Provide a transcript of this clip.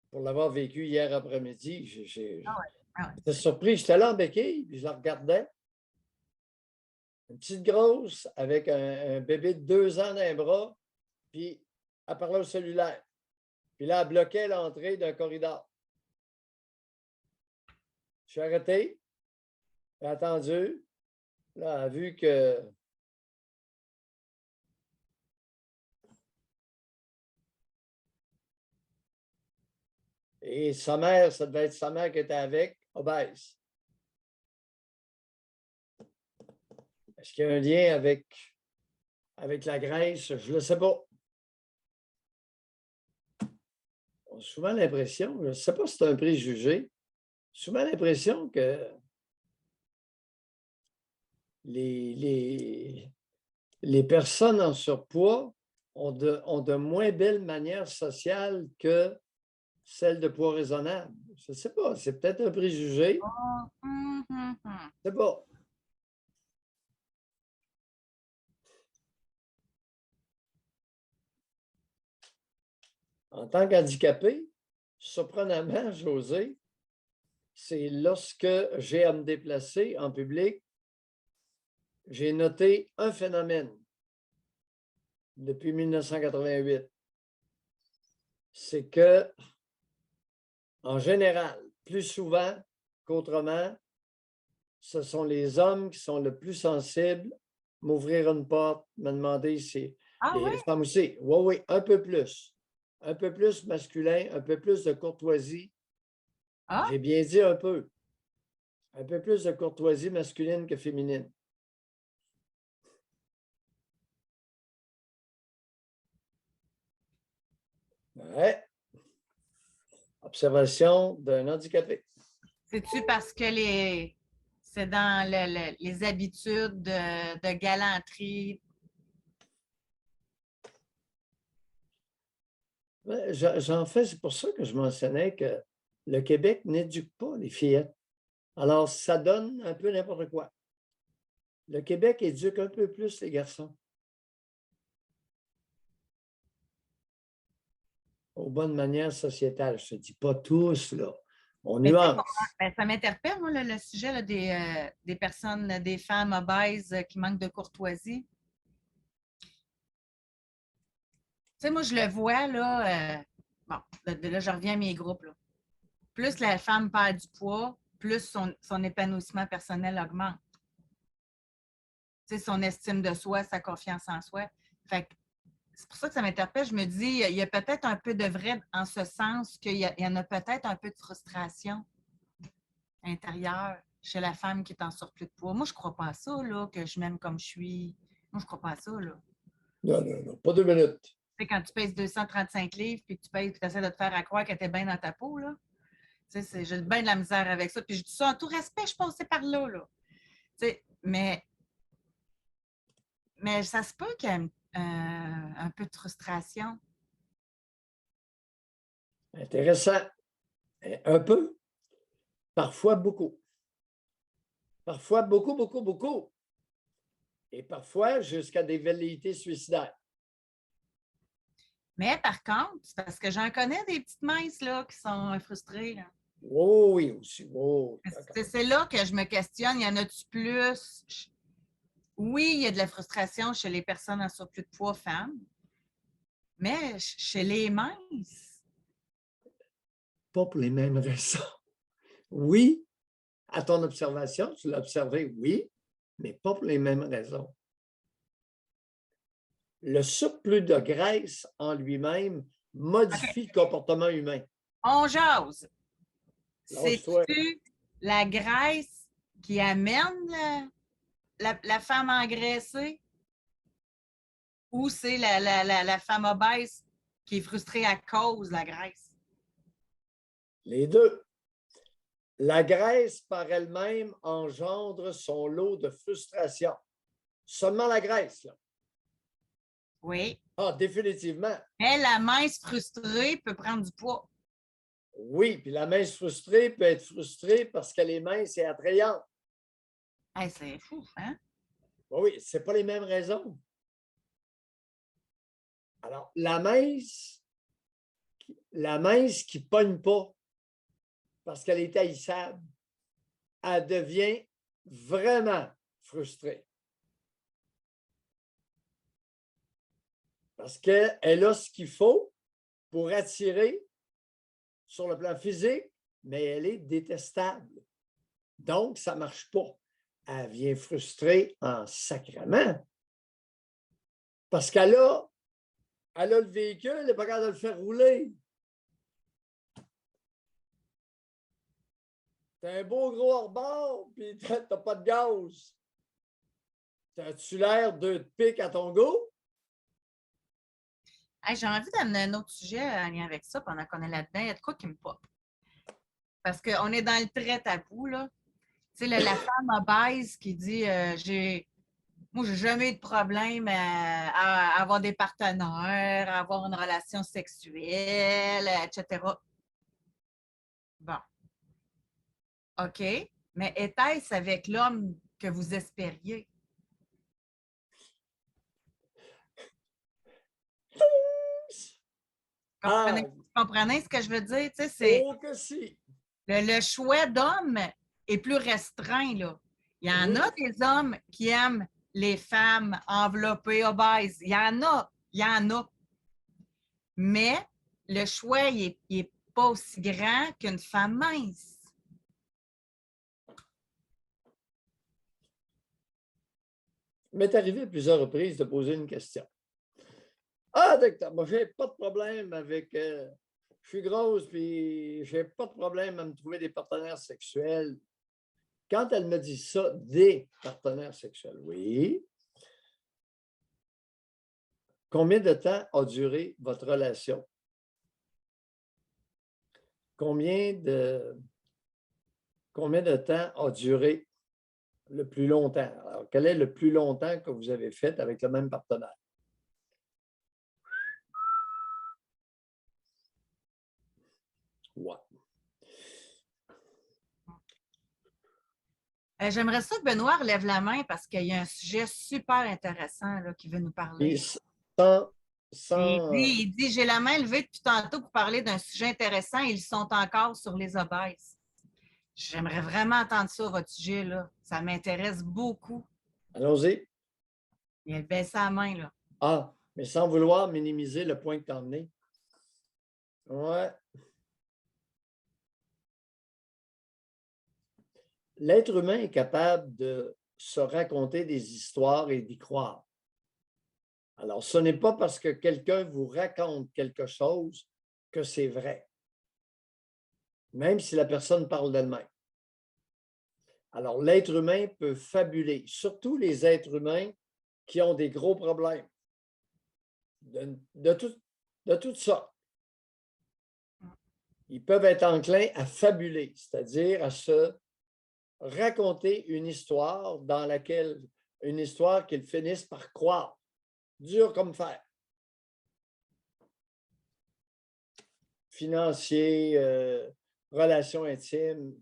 pour l'avoir vécu hier après-midi, Ah ouais. Ah ouais. j'étais surpris. J'étais là en béquille, puis je la regardais. Une petite grosse avec un bébé de 2 ans dans les bras, puis elle parlait au cellulaire. Puis là, elle bloquait l'entrée d'un corridor. Je suis arrêté, j'ai attendu. Là, elle a vu que et sa mère, ça devait être sa mère qui était avec, obèse. Est-ce qu'il y a un lien avec la graisse? Je ne le sais pas. On a souvent l'impression, je ne sais pas si c'est un préjugé, souvent l'impression que les personnes en surpoids ont de moins belles manières sociales que celles de poids raisonnable. Je ne sais pas, c'est peut-être un préjugé. Oh, Je ne sais pas. En tant qu'handicapé, surprenamment, José, c'est lorsque j'ai à me déplacer en public, j'ai noté un phénomène depuis 1988. C'est que, en général, plus souvent qu'autrement, ce sont les hommes qui sont le plus sensibles, m'ouvrir une porte, me demander si ah les ouais? femmes aussi. Oui, oui, un peu plus. Un peu plus masculin, un peu plus de courtoisie. Ah, J'ai bien dit un peu. Un peu plus de courtoisie masculine que féminine. Ouais. Observation d'un handicapé. c'est-tu parce que c'est dans les habitudes de galanterie? Ouais, j'en fais, c'est pour ça que je mentionnais que le Québec n'éduque pas les fillettes. Alors, ça donne un peu n'importe quoi. Le Québec éduque un peu plus les garçons. Aux bonnes manières sociétales. Je ne te dis pas tous, là. On Mais tu sais, nuance. ça m'interpelle, moi, le sujet là, des personnes, des femmes obèses qui manquent de courtoisie. Tu sais, moi, je le vois, là, bon, là, je reviens à mes groupes, là. Plus la femme perd du poids, plus son épanouissement personnel augmente. Tu sais, son estime de soi, sa confiance en soi. Fait que c'est pour ça que ça m'interpelle. Je me dis, il y a peut-être un peu de vrai en ce sens qu'il y en a peut-être un peu de frustration intérieure chez la femme qui est en surplus de poids. Moi, je ne crois pas à ça, là, que je m'aime comme je suis. Moi, je ne crois pas à ça, là. Non, non, non, pas 2 minutes. Tu sais, quand tu pèses 235 livres puis que tu pèses, puis tu essaies de te faire à croire que tu es bien dans ta peau, là. Tu sais, j'ai bien de la misère avec ça. Puis je dis ça en tout respect, je passais par là, là. Tu sais, mais ça se peut qu'il y ait un peu de frustration. Intéressant. Un peu. Parfois beaucoup. Parfois beaucoup, beaucoup, beaucoup. Et parfois jusqu'à des velléités suicidaires. Mais par contre, c'est parce que j'en connais des petites minces là, qui sont frustrées. Là. Oh oui, aussi. Oh, C'est là que je me questionne. Y en a-tu plus? Oui, il y a de la frustration chez les personnes en surplus de poids femmes, mais chez les minces. pas pour les mêmes raisons. Oui, à ton observation, tu l'as observé, oui, mais pas pour les mêmes raisons. Le surplus de graisse en lui-même modifie le comportement humain. On jase. Lâche-toi. C'est-tu la graisse qui amène la femme engraissée ou c'est la femme obèse qui est frustrée à cause de la graisse? Les deux. La graisse par elle-même engendre son lot de frustration. Seulement la graisse, là. Oui. Ah, définitivement. Mais la mince frustrée peut prendre du poids. Oui, puis la mince frustrée peut être frustrée parce qu'elle est mince et attrayante. Hey, c'est fou, hein? Oui, ce n'est pas les mêmes raisons. Alors, la mince la mince qui ne pogne pas parce qu'elle est haïssable, elle devient vraiment frustrée. Parce qu'elle a ce qu'il faut pour attirer sur le plan physique, mais elle est détestable. Donc, ça ne marche pas. Elle vient frustrée en sacrement. Parce qu'elle a le véhicule, elle n'est pas capable de le faire rouler. T'as un beau gros hors-bord, puis t'as pas de gaz. T'as-tu l'air de pique à ton goût? Hey, j'ai envie d'amener un autre sujet en lien avec ça pendant qu'on est là-dedans. Il y a de quoi qui me pop. Parce qu'on est dans le très tabou, là. Tu sais, la femme obèse qui dit moi, j'ai jamais eu de problème à avoir des partenaires, à avoir une relation sexuelle, etc. Bon. OK. Mais était-ce avec l'homme que vous espériez? Comprenez ce que je veux dire? Tu sais, c'est Oh que si! le choix d'homme est plus restreint, là. Il y en Oui. a des hommes qui aiment les femmes enveloppées, obèses. Il y en a. Il y en a. Mais le choix, il est pas aussi grand qu'une femme mince. Il m'est arrivé à plusieurs reprises de poser une question. Ah, docteur, moi, je n'ai pas de problème avec. Je suis grosse, puis je n'ai pas de problème à me trouver des partenaires sexuels. Quand elle me dit ça, des partenaires sexuels, oui. Combien de temps a duré votre relation? Combien de temps a duré le plus longtemps? Alors, quel est le plus longtemps que vous avez fait avec le même partenaire? Ouais. J'aimerais ça que Benoît relève la main parce qu'il y a un sujet super intéressant là, qui veut nous parler. Sans, Il dit, j'ai la main levée depuis tantôt pour parler d'un sujet intéressant. Ils sont encore sur les obèses. J'aimerais vraiment entendre ça, votre sujet, là. Ça m'intéresse beaucoup. Allons-y. Il a baissé la main, là. Ah, mais sans vouloir minimiser le point que tu as emmené. Ouais. L'être humain est capable de se raconter des histoires et d'y croire. Alors, ce n'est pas parce que quelqu'un vous raconte quelque chose que c'est vrai, même si la personne parle d'elle-même. Alors, l'être humain peut fabuler, surtout les êtres humains qui ont des gros problèmes de toutes sortes. Ils peuvent être enclins à fabuler, c'est-à-dire à se raconter une histoire une histoire qu'ils finissent par croire, dur comme fer. Financier, relations intimes,